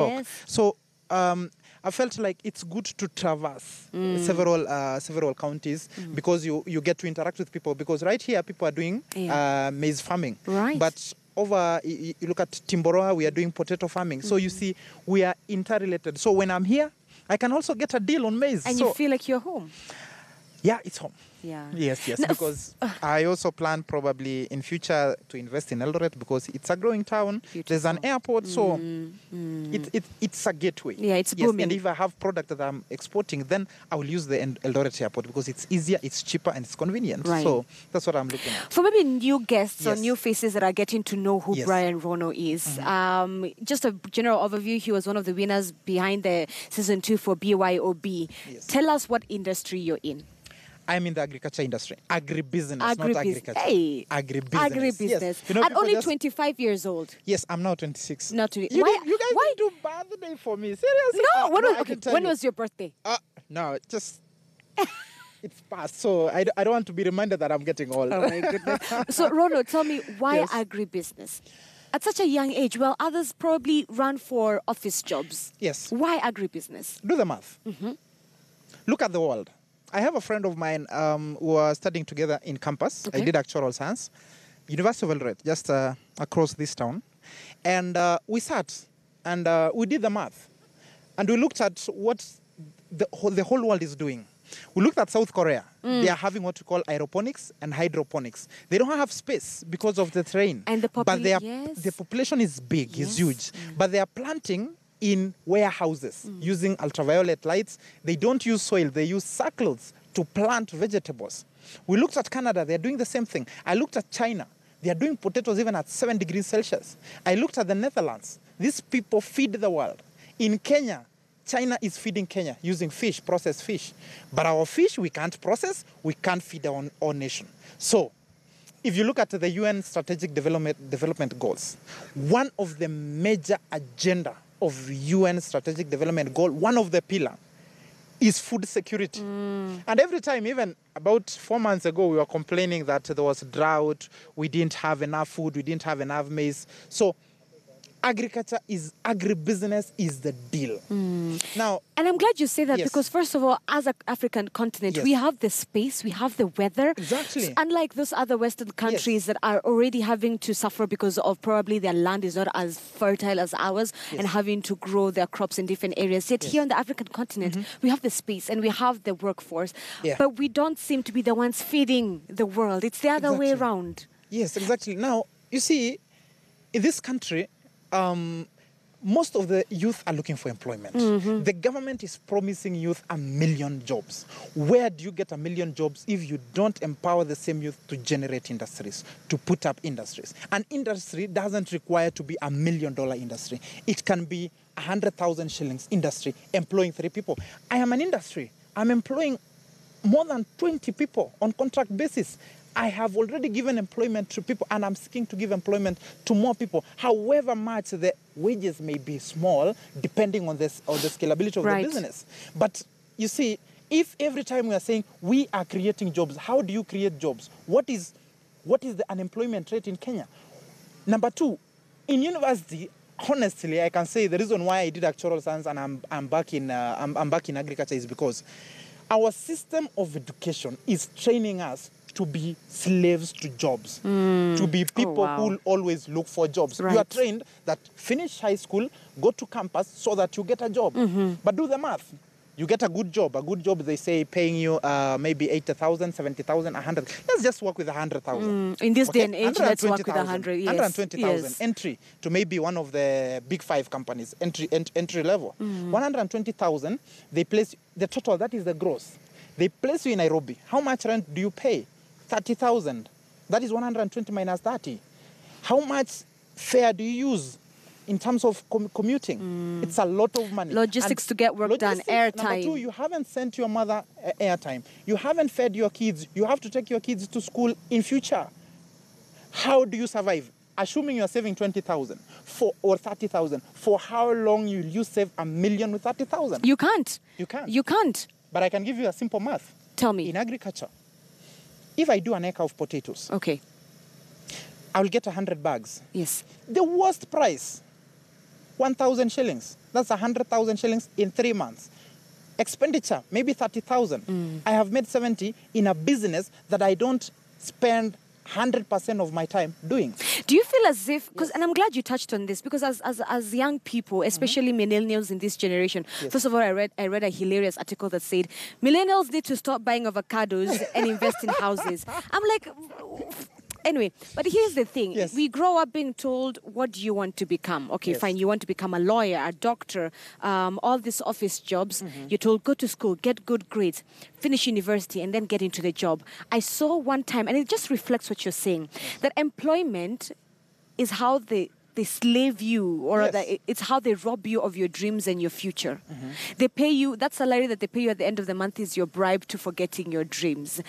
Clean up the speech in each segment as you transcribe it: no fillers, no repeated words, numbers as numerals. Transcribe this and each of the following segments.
block. Yes. So I felt like it's good to traverse several counties because you get to interact with people. Because right here, people are doing maize farming. Right. But over, you look at Timboroa, we are doing potato farming. So you see, we are interrelated. So when I'm here, I can also get a deal on maize. And so, you feel like you're home. Yeah, it's home. Yeah. Yes, Now, because I also plan probably in future to invest in Eldoret because it's a growing town. Beautiful. There's an airport, so it's a gateway. Yeah, it's yes, booming. And if I have product that I'm exporting, then I will use the Eldoret airport because it's easier, it's cheaper, and it's convenient. Right. So that's what I'm looking at. For maybe new guests or Yes. new faces that are getting to know who Yes. Brian Rono is, just a general overview. He was one of the winners behind the season 2 for BYOB. Yes. Tell us what industry you're in. I'm in the agriculture industry. Agribusiness, not agriculture. Hey, Agribusiness. agribusiness. Yes. You know, At people only just- 25 years old. Yes, I'm now 26. Not to, You, why? you guys why? didn't do birthday for me. Seriously? No, I can tell when you. was your birthday? No, just... It's past, so I don't want to be reminded that I'm getting old. Oh my goodness. So Rono, tell me, why Yes. agribusiness? At such a young age, well, others probably run for office jobs. Yes. Why agribusiness? Do the math. Look at the world. I have a friend of mine who was studying together in campus. Okay. I did actuarial science. University of Eldoret, just across this town. And we sat and we did the math. And we looked at what the whole world is doing. We looked at South Korea. They are having what we call aeroponics and hydroponics. They don't have space because of the terrain. And the but they are, yes. the population is big, Yes. is huge. But they are planting in warehouses using ultraviolet lights. They don't use soil. They use circles to plant vegetables. We looked at Canada. They're doing the same thing. I looked at China. They are doing potatoes even at 7 degrees Celsius. I looked at the Netherlands. These people feed the world. In Kenya, China is feeding Kenya using fish, processed fish. But our fish, we can't process. We can't feed our own nation. So if you look at the UN Strategic Development Goals, one of the major agenda of UN Strategic Development Goal, one of the pillar is food security. And every time, even about 4 months ago, we were complaining that there was drought, we didn't have enough food, we didn't have enough maize. So agribusiness is the deal. Now, And I'm glad you say that Yes. because, first of all, as an African continent, Yes. we have the space, we have the weather. Exactly. So unlike those other Western countries that are already having to suffer because of probably their land is not as fertile as ours and having to grow their crops in different areas. Yet here on the African continent, we have the space and we have the workforce, Yeah. but we don't seem to be the ones feeding the world. It's the other way Exactly. around. yes, exactly. Now, you see, in this country, most of the youth are looking for employment. The government is promising youth 1 million jobs. Where do you get 1 million jobs if you don't empower the same youth to generate industries, to put up industries? An industry doesn't require to be $1 million industry. It can be 100,000 shillings industry employing 3 people. I am an industry. I'm employing more than 20 people on contract basis. I have already given employment to people and I'm seeking to give employment to more people. However much the wages may be small, depending on this or the scalability of Right. the business. But you see, if every time we are saying we are creating jobs, how do you create jobs? What is the unemployment rate in Kenya? Number 2, in university, honestly, I can say the reason why I did actuarial science and I'm back in agriculture is because our system of education is training us to be slaves to jobs, to be people wow. who will always look for jobs. You are Right. trained that finish high school, go to campus so that you get a job. But do the math. You get a good job. A good job, they say, paying you maybe 80,000, 70,000, 100. Let's just work with 100,000. In this day and age, let's work with 100. Yes. 120,000 Yes. entry to maybe one of the big 5 companies, entry level. 120,000, they place the total, that is the gross. They place you in Nairobi. How much rent do you pay? 30,000. That is 120 minus 30. How much fare do you use in terms of commuting? It's a lot of money. Logistics And to get work done, logistics, airtime. Number 2, you haven't sent your mother airtime. You haven't fed your kids. You have to take your kids to school in future. How do you survive? Assuming you're saving 20,000 or 30,000, for how long will you save 1 million with 30,000? You can't. You can't. You can't. But I can give you a simple math. Tell me. In agriculture, if I do an acre of potatoes, Okay. I will get 100 bags. Yes. The worst price, 1,000 shillings. That's 100,000 shillings in 3 months. Expenditure, maybe 30,000. I have made 70 in a business that I don't spend 100% of my time doing. Do you feel as if, because, and I'm glad you touched on this, because as young people, especially millennials in this generation, first of all, I read a hilarious article that said millennials need to stop buying avocados and invest in houses. I'm like, anyway, but here's the thing. We grow up being told, what do you want to become? Okay, fine, you want to become a lawyer, a doctor, all these office jobs. You're told, go to school, get good grades, finish university, and then get into the job. I saw one time, and it just reflects what you're saying, that employment is how they slave you, or it's how they rob you of your dreams and your future. They pay you, that salary that they pay you at the end of the month is your bribe to forgetting your dreams.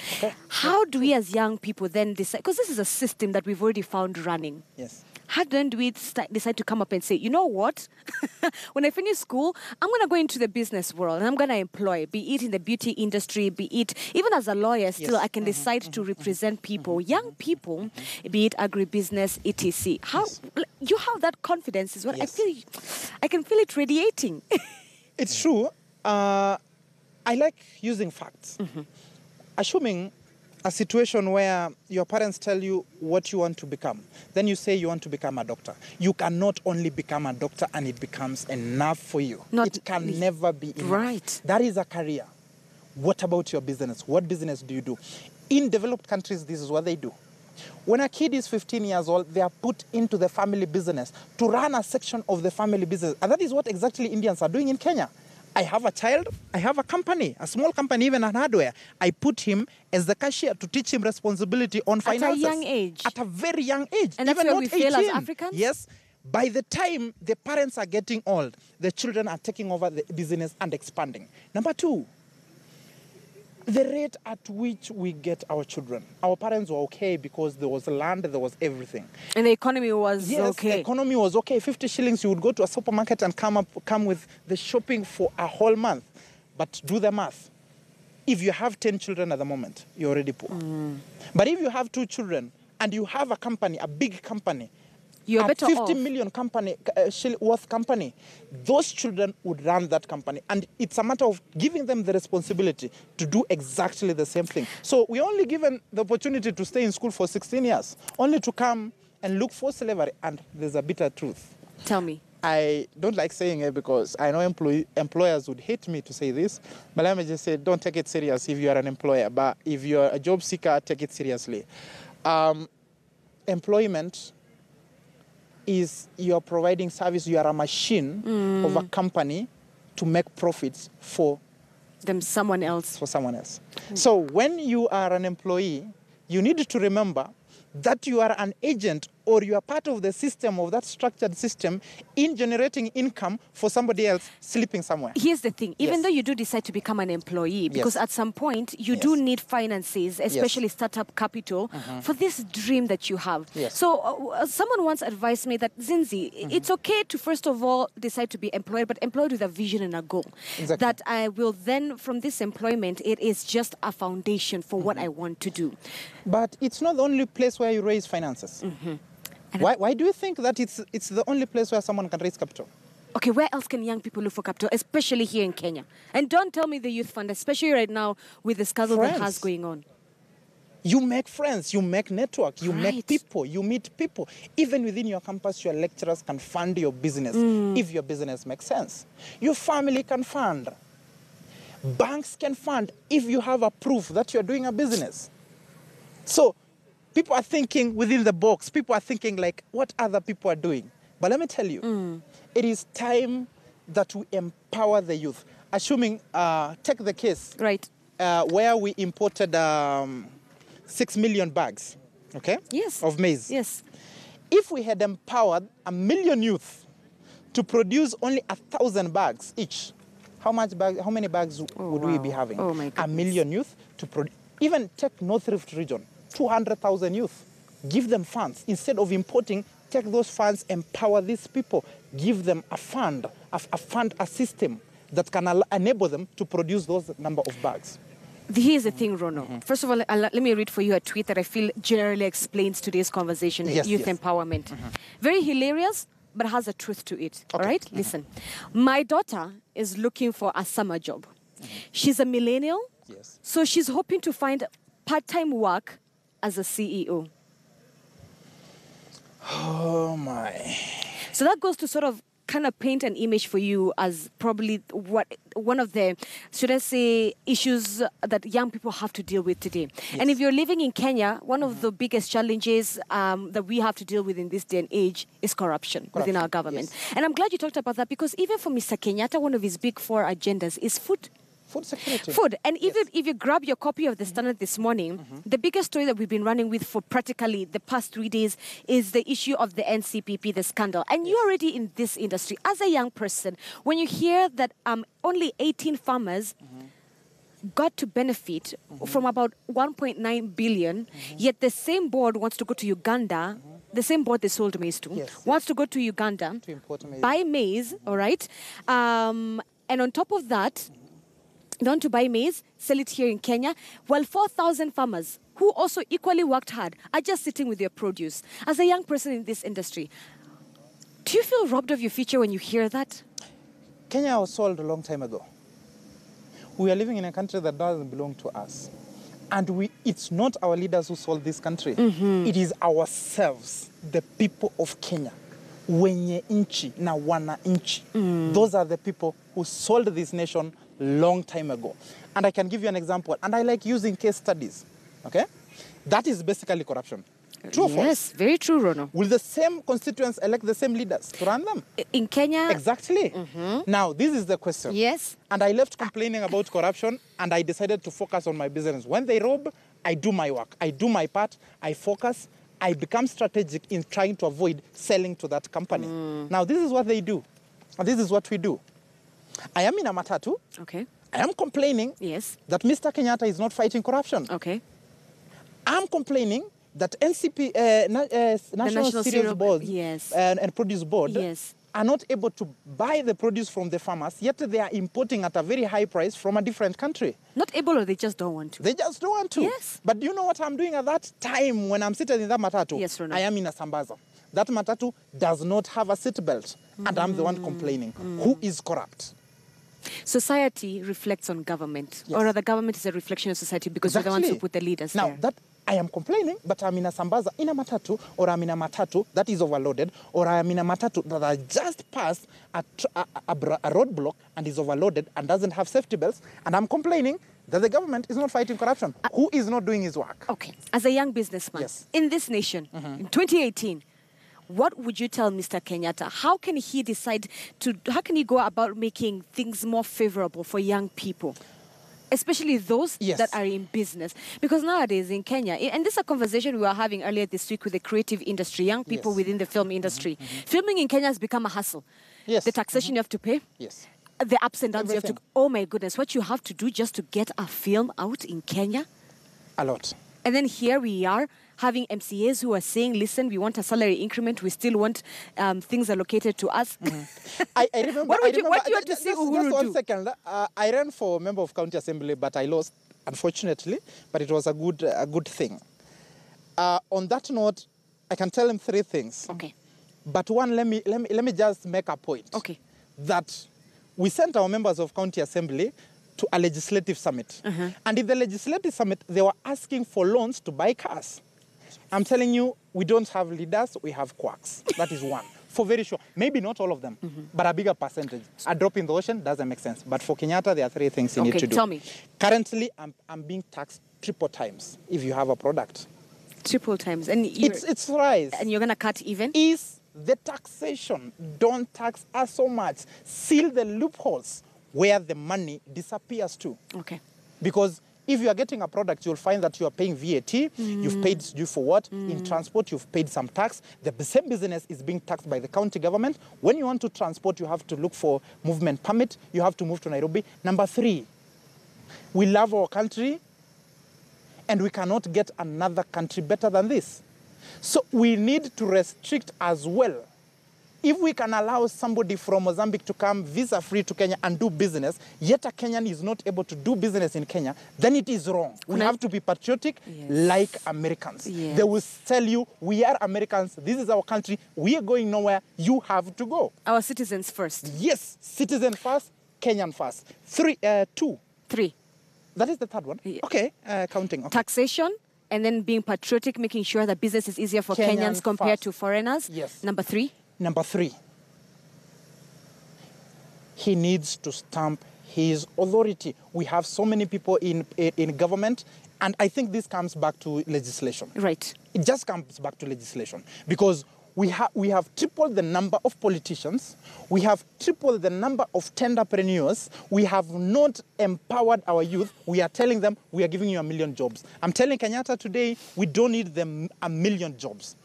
How do we as young people then decide, because this is a system that we've already found running. How then do we decide to come up and say, you know what, when I finish school, I'm going to go into the business world and I'm going to employ, be it in the beauty industry, be it, even as a lawyer still, I can decide to represent people, young people, be it agribusiness, etc. How you have that confidence is what I can feel it radiating. It's true. I like using facts. Assuming a situation where your parents tell you what you want to become, then you say you want to become a doctor. You cannot only become a doctor and it becomes enough for you. It can never be enough. That is a career. What about your business? What business do you do? In developed countries, this is what they do. When a kid is 15 years old, they are put into the family business to run a section of the family business. And that is what exactly Indians are doing in Kenya. I have a child, I have a company, a small company, even an hardware. I put him as the cashier to teach him responsibility on finances. At a young age. At a very young age. And that's even where we fail as Africans? Yes. By the time the parents are getting old, the children are taking over the business and expanding. Number two, the rate at which we get our children. Our parents were okay because there was land, there was everything. And the economy was okay. The economy was okay. 50 shillings, you would go to a supermarket and come with the shopping for a whole month. But do the math. If you have 10 children at the moment, you're already poor. But if you have 2 children and you have a company, a big company, you're better 50 million company, worth company, those children would run that company. And it's a matter of giving them the responsibility to do exactly the same thing. So we're only given the opportunity to stay in school for 16 years, only to come and look for slavery. And there's a bitter truth. Tell me. I don't like saying it because I know employers would hate me to say this, but let me just say, don't take it serious if you are an employer. But if you're a job seeker, take it seriously. Employment is you're providing service, you are a machine of a company to make profits for someone else. So when you are an employee, you need to remember that you are an agent or you are part of the system, of that structured system, in generating income for somebody else sleeping somewhere. Here's the thing. Even though you do decide to become an employee, because at some point you do need finances, especially startup capital, for this dream that you have. So someone once advised me that, Zinzi, it's okay to first of all decide to be employed, but employed with a vision and a goal. That I will then, from this employment, it is just a foundation for what I want to do. But it's not the only place where you raise finances. Why do you think that it's the only place where someone can raise capital? Okay, where else can young people look for capital, especially here in Kenya? And don't tell me the youth fund, especially right now with the scandal that has going on. You make friends, you make network, you make people, you meet people. Even within your campus, your lecturers can fund your business if your business makes sense. Your family can fund. Banks can fund if you have a proof that you're doing a business. So people are thinking within the box. People are thinking like what other people are doing. But let me tell you, it is time that we empower the youth. Assuming, take the case where we imported 6 million bags, of maize. If we had empowered 1 million youth to produce only 1,000 bags each, how many bags would we be having? 1 million youth to produce. Even take North Rift region. 200,000 youth. Give them funds. Instead of importing, take those funds, empower these people. Give them a fund, a system that can enable them to produce those number of bags. Here's the thing, Rono. First of all, let me read for you a tweet that I feel generally explains today's conversation, youth empowerment. Very hilarious, but has a truth to it. All right? Listen. My daughter is looking for a summer job. She's a millennial. Yes. So she's hoping to find part-time work as a CEO. Oh, my. So that goes to sort of kind of paint an image for you as probably one of the, should I say, issues that young people have to deal with today. Yes. And if you're living in Kenya, one of the biggest challenges that we have to deal with in this day and age is corruption within our government. Yes. And I'm glad you talked about that, because even for Mr. Kenyatta, one of his big 4 agendas is food. Food security. Food. And even if you grab your copy of the Standard this morning, the biggest story that we've been running with for practically the past 3 days is the issue of the NCPP, the scandal. And you're already in this industry. As a young person, when you hear that only 18 farmers got to benefit from about 1.9 billion, yet the same board wants to go to Uganda, the same board they sold maize to, wants to go to Uganda, to import maize. buy maize, all right? And on top of that, they want to buy maize, sell it here in Kenya, while 4,000 farmers who also equally worked hard are just sitting with their produce. As a young person in this industry, do you feel robbed of your future when you hear that? Kenya was sold a long time ago. We are living in a country that doesn't belong to us. And it's not our leaders who sold this country. It is ourselves, the people of Kenya. Wenye inchi na wana inchi. Those are the people who sold this nation long time ago. And I can give you an example. And I like using case studies. Okay? That is basically corruption. True or false? Yes, very true, Rono. Will the same constituents elect the same leaders to run them? In Kenya? Exactly. Now, this is the question. Yes. And I left complaining about corruption, and I decided to focus on my business. When they rob, I do my work. I do my part. I focus. I become strategic in trying to avoid selling to that company. Now, this is what they do. And this is what we do. I am in a matatu. Okay. I am complaining that Mr. Kenyatta is not fighting corruption. Okay. I'm complaining that NCP, National Cereals Board and Produce Board are not able to buy the produce from the farmers, yet they are importing at a very high price from a different country. Not able, or they just don't want to? They just don't want to. Yes. But do you know what I'm doing at that time when I'm sitting in that matatu? Yes, Rona. I am in a Sambaza. That matatu does not have a seat belt, and I'm the one complaining. Who is corrupt? Society reflects on government, or rather government is a reflection of society, because we're the ones who put the leaders now, there. That I am complaining, but I'm in a Sambaza, in a matatu, or I'm in a matatu that is overloaded, or I am in a matatu that I just passed a roadblock and is overloaded and doesn't have safety belts, and I'm complaining that the government is not fighting corruption. Who is not doing his work? Okay. As a young businessman in this nation, in 2018, what would you tell Mr. Kenyatta? How can he decide how can he go about making things more favorable for young people? Especially those that are in business. Because nowadays in Kenya, and this is a conversation we were having earlier this week with the creative industry, young people within the film industry. Filming in Kenya has become a hassle. The taxation you have to pay. The ups and downs you have to... Oh my goodness, what you have to do just to get a film out in Kenya? A lot. And then here we are having MCAs who are saying, listen, we want a salary increment. We still want things allocated to us. I remember... What do you want to see Uhuru just 1 do? second. I ran for member of county assembly, but I lost, unfortunately. But it was a good thing. On that note, I can tell him 3 things. Okay. But one, let me just make a point. Okay. That we sent our members of county assembly to a legislative summit. And in the legislative summit, they were asking for loans to buy cars. I'm telling you, we don't have leaders, we have quacks. That is one. For very sure. Maybe not all of them, but a bigger percentage. A drop in the ocean doesn't make sense. But for Kenyatta, there are 3 things you need to do. Tell me. Currently, I'm being taxed 3 times if you have a product. 3 times. And it's rise. And you're going to cut even? Is the taxation. Don't tax us so much. Seal the loopholes where the money disappears to. Okay. Because if you are getting a product, you'll find that you are paying VAT, you've paid due for what? In transport, you've paid some tax. The same business is being taxed by the county government. When you want to transport, you have to look for movement permit. You have to move to Nairobi. Number 3, we love our country, and we cannot get another country better than this. So we need to restrict as well If we can allow somebody from Mozambique to come visa-free to Kenya and do business, yet a Kenyan is not able to do business in Kenya, then it is wrong. We have to be patriotic like Americans. Yes. They will tell you, we are Americans, this is our country, we are going nowhere, you have to go. Our citizens first. Yes, citizen first, Kenyan first. 2. 3. That is the third one? Yeah. Okay, counting. Okay. Taxation, and then being patriotic, making sure that business is easier for Kenyans compared to foreigners. Yes. Number 3. Number 3, he needs to stamp his authority. We have so many people in government, and I think this comes back to legislation. Right. It just comes back to legislation because we have tripled the number of politicians, we have tripled the number of tenderpreneurs, we have not empowered our youth. We are telling them, we are giving you 1 million jobs. I'm telling Kenyatta today, we don't need them 1 million jobs.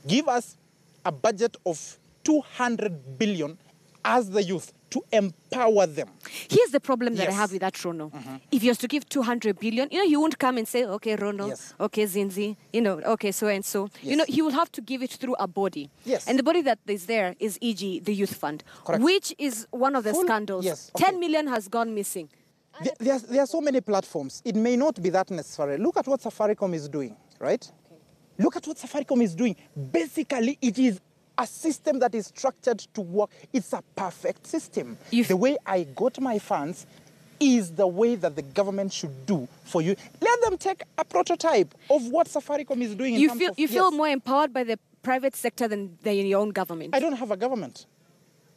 Give us a budget of 200 billion as the youth to empower them. Here's the problem that I have with that, Rono. If you was to give 200 billion, you won't come and say, okay, Rono, okay, Zinzi, okay, so and so. You will have to give it through a body. Yes. And the body that is there is, e.g., the youth fund, Correct. which is one of the scandals. Yes. Okay. 10 million has gone missing. There are so many platforms. It may not be that necessary. Look at what Safaricom is doing, right? Okay. Look at what Safaricom is doing. Basically, it is a system that is structured to work. It's a perfect system. The way I got my funds is the way that the government should do for you. Let them take a prototype of what Safaricom is doing. You feel more empowered by the private sector than your own government? I don't have a government.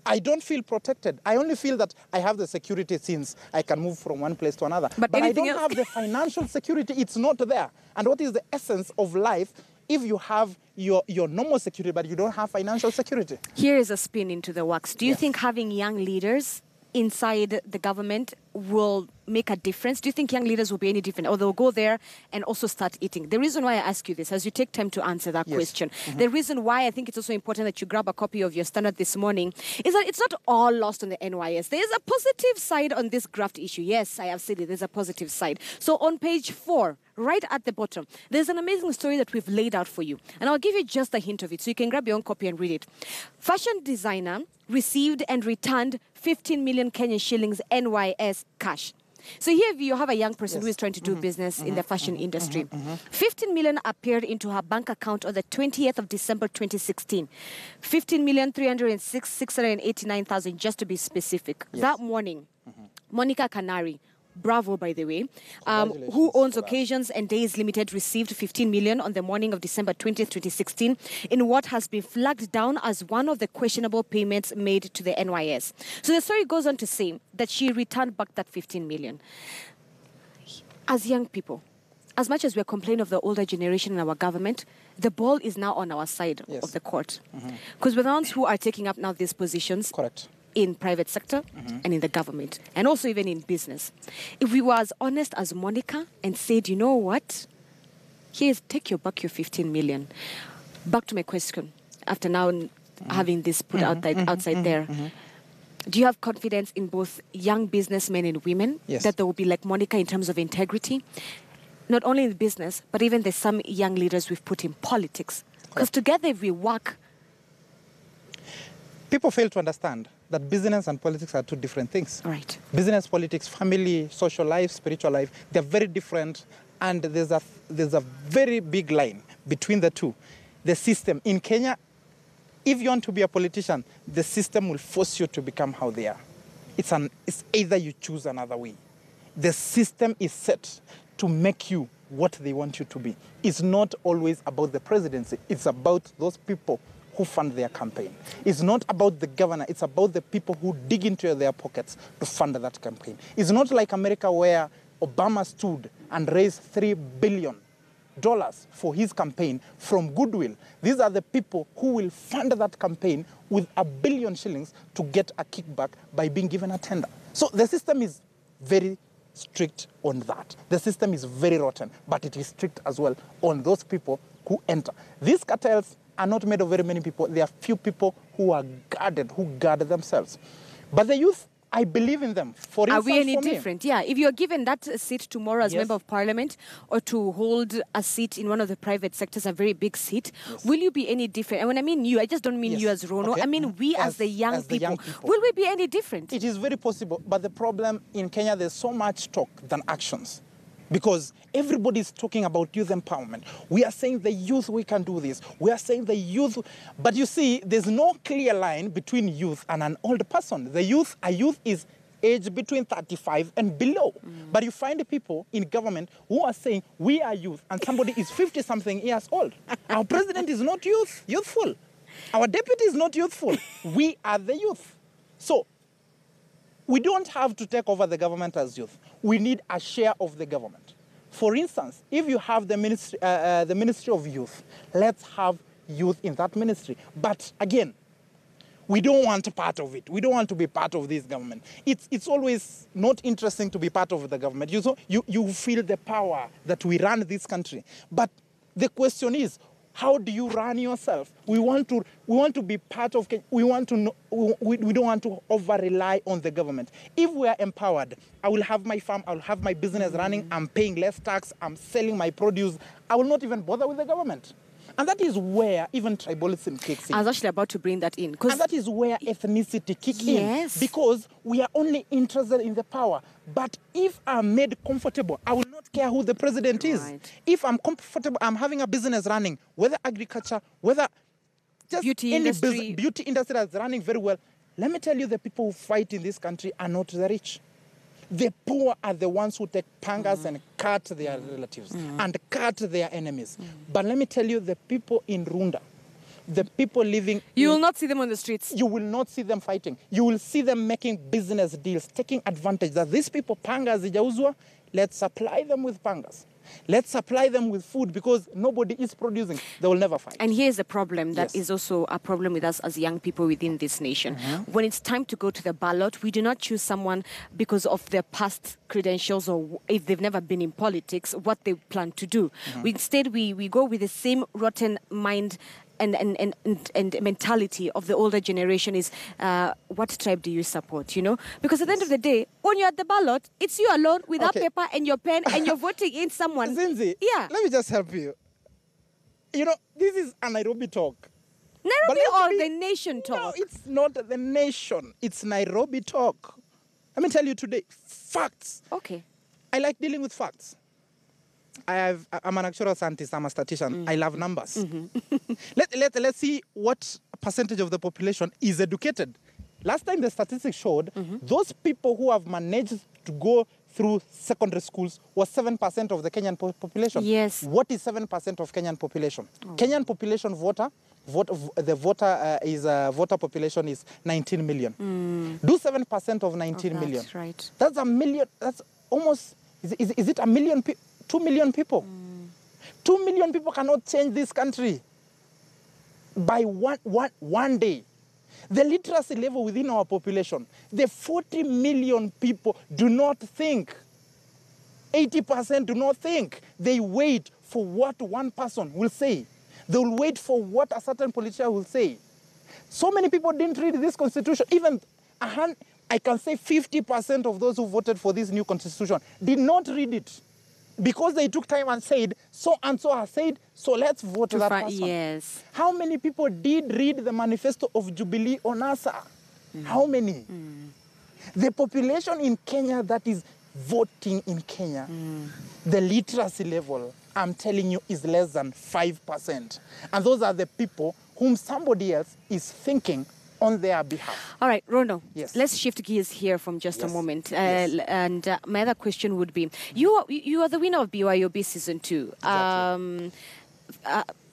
I don't feel protected. I only feel that I have the security since I can move from one place to another. But I don't have the financial security. It's not there. And what is the essence of life if you have your normal security, but you don't have financial security? Here is a spin into the works. Do you think having young leaders inside the government will make a difference? Do you think young leaders will be any different, or they'll go there and also start eating? The reason why I ask you this, as you take time to answer that question, the reason why I think it's also important that you grab a copy of your standard this morning is that it's not all lost on the NYS. There is a positive side on this graft issue. Yes, I have said it. There's a positive side. So on page 4, right at the bottom, there's an amazing story that we've laid out for you. And I'll give you just a hint of it so you can grab your own copy and read it. Fashion designer received and returned 15 million Kenyan shillings NYS cash. So here you have a young person who is trying to do business in the fashion industry. 15 million appeared into her bank account on the 20th of December 2016. 15,306,689,000 just to be specific. That morning, Monica Canary, bravo, by the way, who owns Occasions and Days Limited, received 15 million on the morning of December 20th, 2016, in what has been flagged down as one of the questionable payments made to the NYS. So the story goes on to say that she returned back that 15 million. As young people, as much as we're complaining of the older generation in our government, the ball is now on our side of the court. Because we're the ones who are taking up now these positions. Correct. In private sector and in the government, and also even in business. If we were as honest as Monica and said, you know what, take your 15 million. Back to my question, after now having this put outside there, do you have confidence in both young businessmen and women that they will be like Monica in terms of integrity? Not only in business, but even there's some young leaders we've put in politics. Because together if we work. People fail to understand that business and politics are two different things. Right. Business, politics, family, social life, spiritual life, they're very different, and there's a very big line between the two. The system in Kenya, if you want to be a politician, the system will force you to become how they are. It's either you choose another way. The system is set to make you what they want you to be. It's not always about the presidency. It's about those people who fund their campaign. It's not about the governor. It's about the people who dig into their pockets to fund that campaign. It's not like America where Obama stood and raised $3 billion for his campaign from goodwill. These are the people who will fund that campaign with $1 billion shillings to get a kickback by being given a tender. So the system is very strict on that. The system is very rotten, but it is strict as well on those people who enter. These cartels are not made of very many people. There are few people who are guarded, who guard themselves. But the youth I believe in them. For Are instance, we any for me, different? Yeah. If you're given that seat tomorrow as Yes. member of parliament, or to hold a seat in one of the private sectors, a very big seat, Yes. will you be any different? And when I mean you, I just don't mean Yes. you as Rono. Okay. I mean we as the young as the people. young people. Will we be any different? It is very possible, but the problem in Kenya, there's so much talk than actions. Because everybody is talking about youth empowerment. We are saying the youth, we can do this. We are saying the youth. But you see, there's no clear line between youth and an old person. A youth is age between 35 and below. But you find people in government who are saying, we are youth, and somebody is 50-something years old. Our president is not youthful. Our deputy is not youthful. We are the youth. So, we don't have to take over the government as youth. We need a share of the government. For instance, if you have the Ministry of Youth, let's have youth in that ministry. But again, we don't want a part of it. We don't want to be part of this government. It's always not interesting to be part of the government. You feel the power that we run this country. But the question is, how do you run yourself? We want to be part of Kenya. We don't want to over-rely on the government. If we are empowered, I will have my farm, I will have my business running, I'm paying less tax, I'm selling my produce. I will not even bother with the government. And that is where even tribalism kicks in. I was actually about to bring that in. And that is where ethnicity kicks in. Because we are only interested in the power. But if I'm made comfortable, I will not care who the president is. If I'm comfortable, I'm having a business running, whether agriculture, whether just beauty any industry. Beauty industry that's running very well. Let me tell you, the people who fight in this country are not the rich. The poor are the ones who take pangas and cut their relatives and cut their enemies. But let me tell you, the people in Runda, the people living... You will not see them on the streets. You will not see them fighting. You will see them making business deals, taking advantage that these people, pangas, zijauzwa, let's supply them with pangas. Let's supply them with food because nobody is producing. They will never fight. And here's a problem that is also a problem with us as young people within this nation. When it's time to go to the ballot, we do not choose someone because of their past credentials or if they've never been in politics, what they plan to do. Instead, we go with the same rotten mind and mentality of the older generation is, what tribe do you support, you know? Because at the end of the day, when you're at the ballot, it's you alone with a paper and your pen and you're voting in someone. Zinzi, yeah. Let me just help you. You know, this is a Nairobi talk. Nairobi or the nation talk? No, it's not the nation. It's Nairobi talk. Let me tell you today, facts. Okay. I like dealing with facts. I'm an actuarial scientist. I'm a statistician. I love numbers. Let's see what percentage of the population is educated. Last time the statistics showed those people who have managed to go through secondary schools was 7% of the Kenyan population. Yes. What is 7% of Kenyan population? Kenyan population voter population is 19 million. Do 7% of 19 million. That's right. That's a million. That's almost. Is it a million? 2 million people. 2 million people cannot change this country by one day. The literacy level within our population, the 40 million people do not think. 80% do not think. They wait for what one person will say. They will wait for what a certain politician will say. So many people didn't read this constitution. Even I can say 50% of those who voted for this new constitution did not read it. Because they took time and said, so and so has said, so let's vote that person. Yes. How many people did read the manifesto of Jubilee on NASA? How many? The population in Kenya that is voting in Kenya, the literacy level, I'm telling you, is less than 5%. And those are the people whom somebody else is thinking on their behalf. All right, Rono, yes. Let's shift gears here from just a moment. Yes. And my other question would be, you are the winner of BYOB Season 2. Exactly.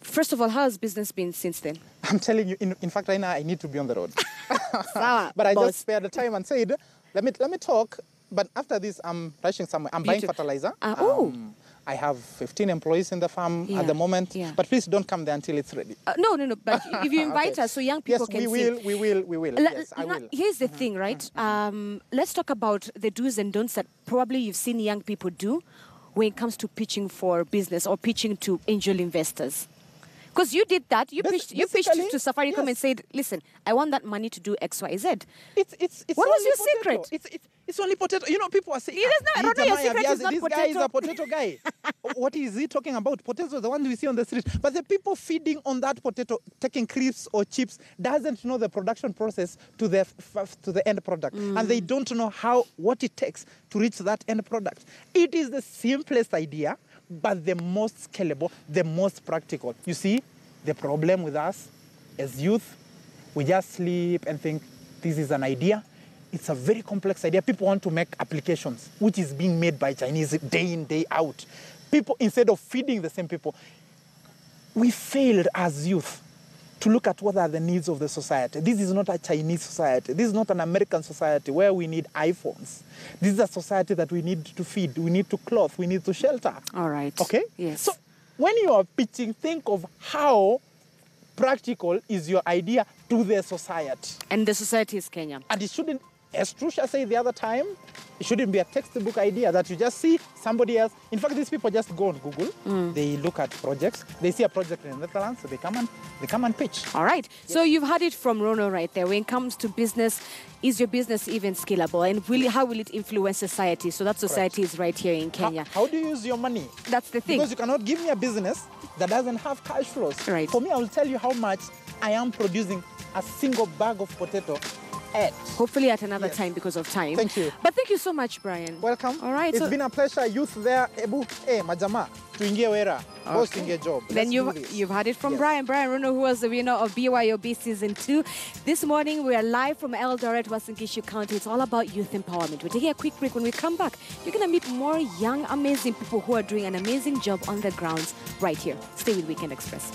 First of all, how has business been since then? I'm telling you, in fact, right now I need to be on the road. Sawa, but I boss. just spared the time and said, let me talk. But after this, I'm rushing somewhere. I'm buying fertilizer. I have 15 employees in the farm at the moment. Yeah. But please don't come there until it's ready. No. But if you invite us so young people can see. Yes, we will. Yes, I will. Here's the thing, right? Let's talk about the do's and don'ts that probably you've seen young people do when it comes to pitching for business or pitching to angel investors. Because you did that. You pitched basically, to Safaricom yes. and said, listen, I want that money to do X, Y, Z. It's What was only your potato. secret? It's only potato. You know, people are saying, It is not- Rono, your secret is not this guy is potato." a potato guy. What is he talking about? Potatoes are the one we see on the street. But the people feeding on that potato, taking crisps or chips, doesn't know the production process to the end product. And they don't know what it takes to reach that end product. It is the simplest idea, but the most scalable, the most practical. You see, the problem with us as youth, we just sleep and think this is an idea. It's a very complex idea. People want to make applications, which is being made by Chinese day in, day out. People, instead of feeding the same people, we failed as youth to look at what are the needs of the society. This is not a Chinese society. This is not an American society where we need iPhones. This is a society that we need to feed, we need to clothe, we need to shelter. All right. Okay? Yes. So when you are pitching, think of how practical is your idea to the society. And the society is Kenya. And it shouldn't, as Trusha said the other time, it shouldn't be a textbook idea that you just see somebody else. In fact, these people just go on Google, they look at projects, they see a project in the Netherlands, so they come and pitch. All right. Yes. So you've had it from Rono right there. When it comes to business, is your business even scalable? And how will it influence society? So that society is right here in Kenya. How do you use your money? That's the thing. Because you cannot give me a business that doesn't have cash flows. Right. For me, I will tell you how much I am producing a single bag of potato at. Hopefully at another time because of time. Thank you. But thank you so much, Brian. Welcome. All right. It's been a pleasure. Youth there. Ebu, majama. Tuingie wera. Boss tuingie job. Then you've had it from Brian Rono, who was the winner of BYOB Season 2. This morning, we are live from Eldoret, Western Kishu County. It's all about youth empowerment. We're taking a quick break. When we come back, you're going to meet more young, amazing people who are doing an amazing job on the grounds right here. Stay with Weekend Express.